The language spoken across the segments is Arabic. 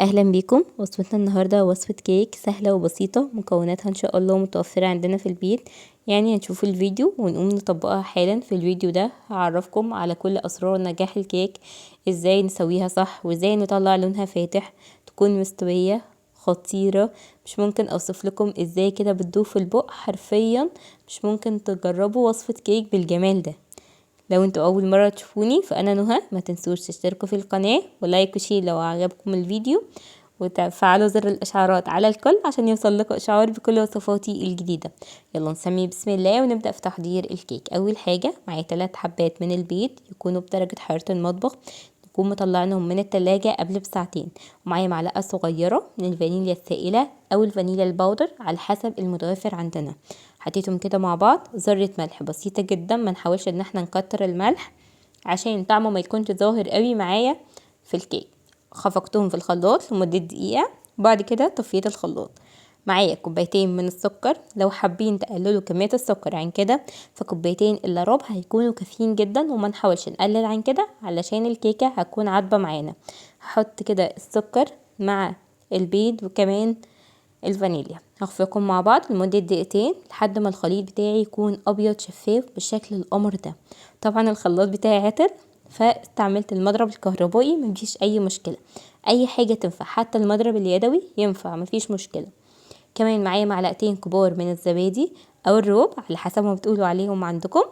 اهلا بيكم. وصفتنا النهارده وصفة كيك سهلة وبسيطة، مكوناتها ان شاء الله متوفرة عندنا في البيت. يعني هنشوف الفيديو ونقوم نطبقها حالا. في الفيديو ده هعرفكم على كل اسرار نجاح الكيك، ازاي نسويها صح وازاي نطلع لونها فاتح تكون مستوية خطيرة. مش ممكن اوصف لكم ازاي كده بتدوب في البق حرفيا. مش ممكن تجربوا وصفة كيك بالجمال ده. لو انتوا اول مرة تشوفوني فانا نهى، ما تنسوش تشتركوا في القناة ولايك وشير لو عجبكم الفيديو، وتفعلوا زر الاشعارات على الكل عشان يوصل لكم اشعار بكل وصفاتي الجديدة. يلا نسمي بسم الله ونبدأ في تحضير الكيك. اول حاجة معايا 3 حبات من البيض يكونوا بدرجة حرارة المطبخ، نكون مطلعينهم من التلاجة قبل بساعتين. ومعايا معلقة صغيرة من الفانيليا السائلة او الفانيليا الباودر على حسب المتوفر عندنا. حطيتهم كده مع بعض، ذرة ملح بسيطة جدا، ما نحاولش ان احنا نكتر الملح عشان طعمه ما يكونش ظاهر قوي معايا في الكيك. خفقتهم في الخلاط لمدة دقيقة، وبعد كده طفيت الخلاط. معايا كوبايتين من السكر، لو حابين تقللوا كمية السكر عن كده فكوبايتين الا ربع هيكونوا كافيين جدا، وما نحاولش نقلل عن كده علشان الكيكة هتكون عادبة معانا. هحط كده السكر مع البيض وكمان الفانيليا، هخفقهم مع بعض لمدة دقيقتين لحد ما الخليط بتاعي يكون ابيض شفاف بالشكل القمر ده. طبعا الخلاط بتاعي عطر فاستعملت المضرب الكهربائي، مفيش اي مشكلة، اي حاجة تنفع، حتى المضرب اليدوي ينفع مفيش مشكلة. كمان معايا معلقتين كبار من الزبادي او الروب على حسب ما بتقولوا عليهم عندكم،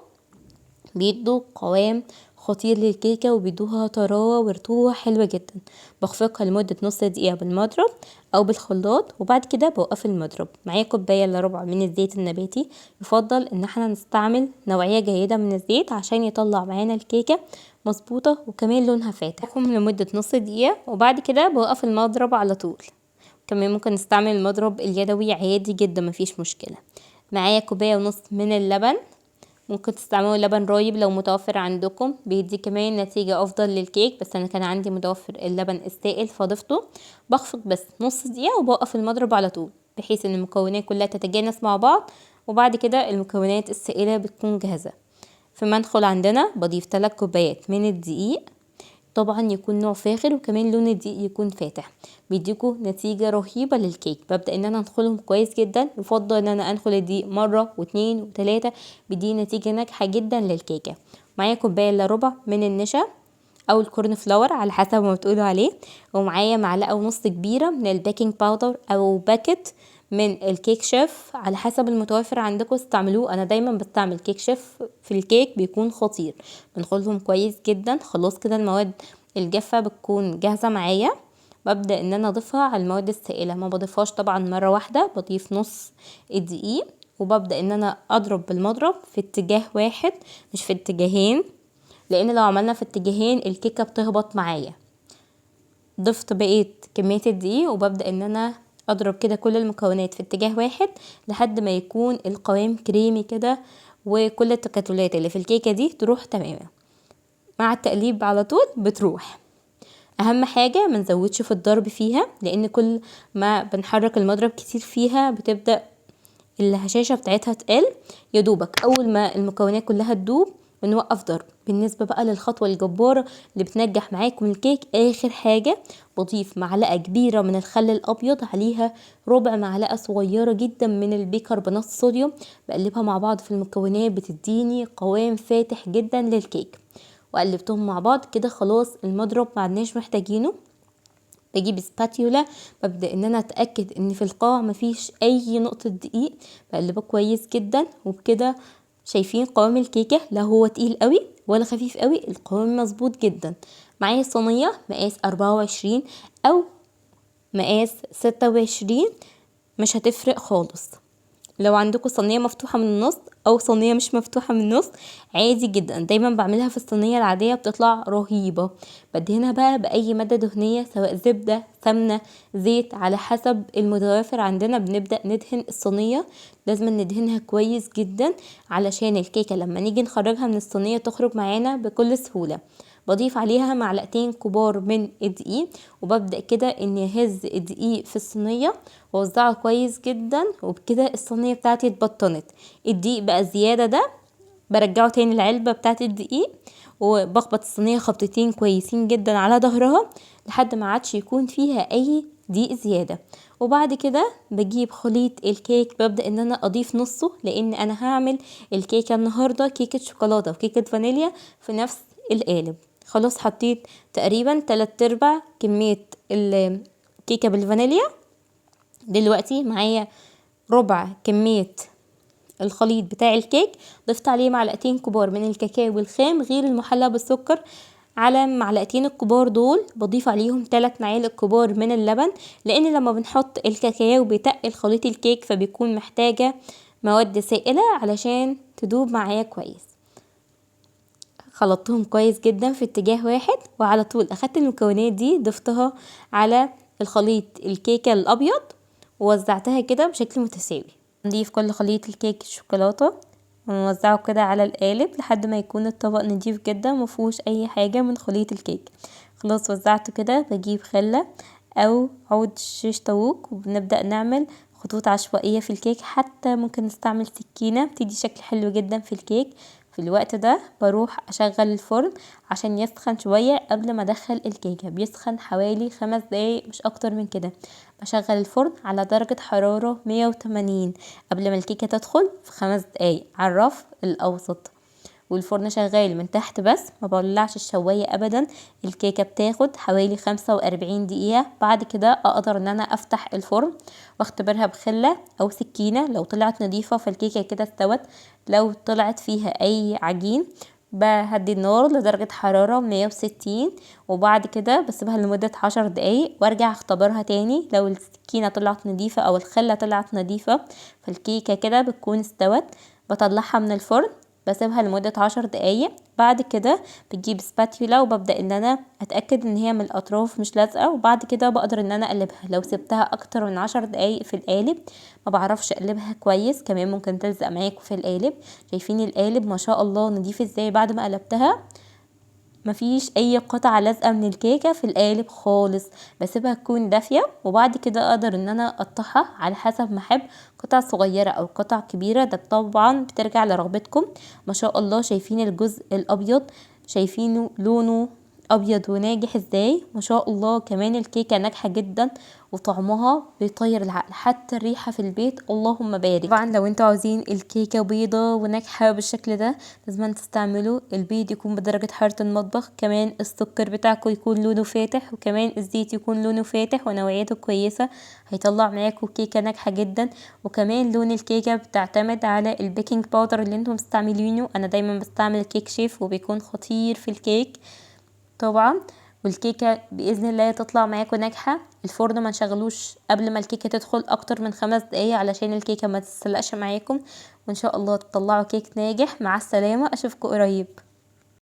بيدوا قوام خطير للكيكة وبيدوها طراوة ورطوبة حلوة جدا. بخفقها لمدة نص دقيقة بالمضرب او بالخلاط، وبعد كده بوقف المضرب. معايا كوباية الا ربع من الزيت النباتي، يفضل ان احنا نستعمل نوعية جيدة من الزيت عشان يطلع معانا الكيكة مظبوطة وكمان لونها فاتح. لمدة نص دقيقة وبعد كده بوقف المضرب على طول. كمان ممكن نستعمل المضرب اليدوي عادي جدا مفيش مشكلة. معايا كوباية ونص من اللبن، ممكن تستعملوا لبن رايب لو متوفر عندكم، بيدي كمان نتيجة افضل للكيك، بس انا كان عندي متوفر اللبن السائل فضفته. بخفق بس نص دقيقة وبوقف المضرب على طول بحيث ان المكونات كلها تتجانس مع بعض، وبعد كده المكونات السائلة بتكون جاهزة. في منخل عندنا بضيف 3 كوبايات من الدقيق، طبعا يكون نوع فاخر وكمان لون الدقيق يكون فاتح، بيديكوا نتيجة رهيبة للكيك. ببدأ ان انا انخلهم كويس جدا، يفضل ان انا انخل الدقيق مرة واتنين وتلاتة، بيدي نتيجة ناجحة جدا للكيكة. معايا كوباية الا ربع من النشا او الكورن فلاور على حسب ما بتقولوا عليه، ومعايا معلقة ونص كبيرة من البيكنج باودر او باكت من الكيك شيف على حسب المتوفر عندكم استعملوه. انا دايما بستعمل كيك شيف في الكيك بيكون خطير. بنخلطهم كويس جدا، خلاص كده المواد الجافة بتكون جاهزة معايا. ببدأ ان انا اضيفها على المواد السائلة، ما بضيفهاش طبعا مرة واحدة، بضيف نص الدقيق وببدأ ان انا اضرب بالمضرب في اتجاه واحد مش في اتجاهين، لان لو عملنا في اتجاهين الكيكة بتهبط معايا. ضفت بقية كمية الدقيق وببدأ ان انا اضرب كده كل المكونات في اتجاه واحد لحد ما يكون القوام كريمي كده، وكل التكتلات اللي في الكيكة دي تروح تماما. مع التقليب على طول بتروح. اهم حاجة ما نزودش في الضرب فيها، لان كل ما بنحرك المضرب كتير فيها بتبدأ الهشاشة بتاعتها تقل. يدوبك اول ما المكونات كلها تدوب بنوقف ضرب. بالنسبة بقى للخطوة الجبارة اللي بتنجح معاكم الكيك، اخر حاجة بضيف معلقة كبيرة من الخل الابيض، عليها ربع معلقة صغيرة جدا من البيكربونات الصوديوم، بقلبها مع بعض في المكونات بتديني قوام فاتح جدا للكيك. وقلبتهم مع بعض كده خلاص المضرب معدناش محتاجينه. بجيب سباتيولا، ببدأ ان انا اتأكد ان في القاع مفيش اي نقطة دقيق، بقلبه كويس جدا. وبكده شايفين قوام الكيكة، لا هو تقيل قوي ولا خفيف قوي، القوام مظبوط جدا. معايا صينية مقاس 24 او مقاس 26 مش هتفرق خالص. لو عندكم صينية مفتوحة من النص او صينية مش مفتوحة من النص عادي جدا، دايما بعملها في الصينية العادية بتطلع رهيبة. بدهنها بقى باي مادة دهنية سواء زبدة سمنة زيت على حسب المتوافر عندنا. بنبدأ ندهن الصينية، لازم ندهنها كويس جدا علشان الكيكة لما نيجي نخرجها من الصينية تخرج معانا بكل سهولة. بضيف عليها معلقتين كبار من الدقيق، وببدأ كده اني اهز الدقيق في الصينية واوزعه كويس جدا، وبكده الصينية بتاعتي اتبطنت. الدقيق بقى زيادة ده برجعه تاني العلبة بتاعة الدقيق، وبخبط الصينية خبطتين كويسين جدا على ظهرها لحد ما عادش يكون فيها اي دقيق زيادة. وبعد كده بجيب خليط الكيك، ببدأ ان انا اضيف نصه، لان انا هعمل الكيكة النهاردة كيكة شوكولاتة وكيكة فانيليا في نفس القالب. خلاص حطيت تقريبا 3/4 كمية الكيكة بالفانيليا. دلوقتي معايا ربع كمية الخليط بتاع الكيك، ضفت عليه معلقتين كبار من الكاكاو الخام غير المحلى بالسكر. على معلقتين الكبار دول بضيف عليهم 3 معالق كبار من اللبن، لان لما بنحط الكاكاو بيتقل خليط الكيك، فبيكون محتاجة مواد سائلة علشان تدوب معايا كويس. خلطتهم كويس جدا في اتجاه واحد، وعلى طول اخدت المكونات دي ضفتها على الخليط الكيكة الابيض ووزعتها كده بشكل متساوي. نضيف كل خليط الكيك الشوكولاتة ونوزعه كده على القالب لحد ما يكون الطبق نضيف جدا مفيهوش اي حاجة من خليط الكيك. خلاص وزعته كده، بجيب خلة او عود شيش طاووق وبنبدأ نعمل خطوط عشوائية في الكيك، حتى ممكن نستعمل سكينة بتدي شكل حلو جدا في الكيك. في الوقت ده بروح اشغل الفرن عشان يسخن شوية قبل ما ادخل الكيكة، بيسخن حوالي 5 دقايق مش اكتر من كده. بشغل الفرن على درجة حرارة 180 قبل ما الكيكة تدخل في 5 دقايق على الرف الاوسط، والفرن شغال من تحت بس ما بولعش الشواية ابدا. الكيكة بتاخد حوالي 45 دقيقة. بعد كده اقدر ان انا افتح الفرن واختبرها بخلة او سكينة، لو طلعت نظيفة فالكيكة كده استوت، لو طلعت فيها اي عجين بهدي النار لدرجة حرارة 160، وبعد كده بسيبها لمدة 10 دقايق وارجع اختبرها تاني. لو السكينة طلعت نظيفة او الخلة طلعت نظيفة فالكيكة كده بتكون استوت. بطلعها من الفرن بسيبها لمدة 10 دقايق. بعد كده بجيب سباتيولا وببدأ ان انا اتأكد ان هي من الاطراف مش لازقة، وبعد كده بقدر ان انا اقلبها. لو سبتها اكتر من 10 دقايق في القالب ما بعرفش اقلبها كويس، كمان ممكن تلزق معاكم في القالب. شايفين القالب ما شاء الله نضيف ازاي بعد ما قلبتها؟ مفيش اي قطعة لازقة من الكيكة في القالب خالص. بسيبها تكون دافية وبعد كده اقدر ان انا اقطعها على حسب ما احب، قطع صغيرة او قطع كبيرة، ده طبعا بترجع لرغبتكم. ما شاء الله شايفين الجزء الابيض، شايفينه لونه ابيض وناجح ازاي؟ ما شاء الله. كمان الكيكة ناجحة جدا وطعمها بيطير العقل، حتى الريحة في البيت اللهم بارك. طبعا لو انتوا عاوزين الكيكة بيضة وناجحة بالشكل ده لازم تستعملوا البيض يكون بدرجة حرارة المطبخ، كمان السكر بتاعكم يكون لونه فاتح، وكمان الزيت يكون لونه فاتح ونوعيته كويسة، هيطلع معاكم كيكة ناجحة جدا. وكمان لون الكيكة بتعتمد على البيكنج باودر اللي انتم مستعملينه. انا دايما بستعمل كيك شيف وبيكون خطير في الكيك طبعا. والكيكة بإذن الله تطلع معاكم ناجحة. الفرن ما نشغلوش قبل ما الكيكة تدخل اكتر من 5 دقايق علشان الكيكة ما تتسلقش معاكم، وان شاء الله تطلعوا كيك ناجح. مع السلامة، اشوفكم قريب.